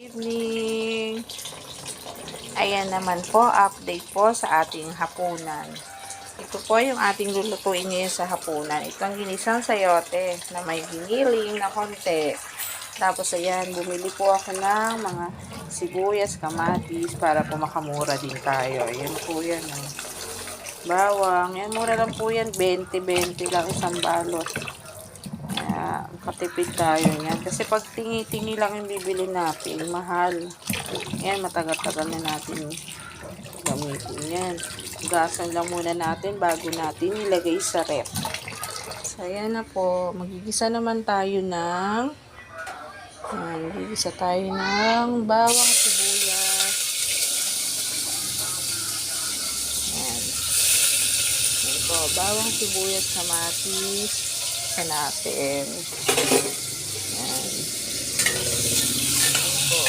Evening. Ayan naman po, update po sa ating hapunan. Ito po yung ating lulutuin ngayon sa hapunan. Itong ginisang sayote na may giniling na konti. Tapos ayan, bumili po ako ng mga sibuyas, kamatis para po makamura din tayo. Ayan po yan. Bawang. Yan, mura lang po yan. 20-20 lang isang balot. Katipid tayo yan. Kasi pag tingi-tingi lang yung bibili natin, mahal. Yan, matagal-tagal na natin gamitin yan. Gasan lang muna natin bago natin ilagay sa rep. So, ayan na po. Magigisa naman tayo ng magigisa tayo ng bawang, sibuyas. Ayan. Ayan po, bawang, sibuyas, kamatis. Natin.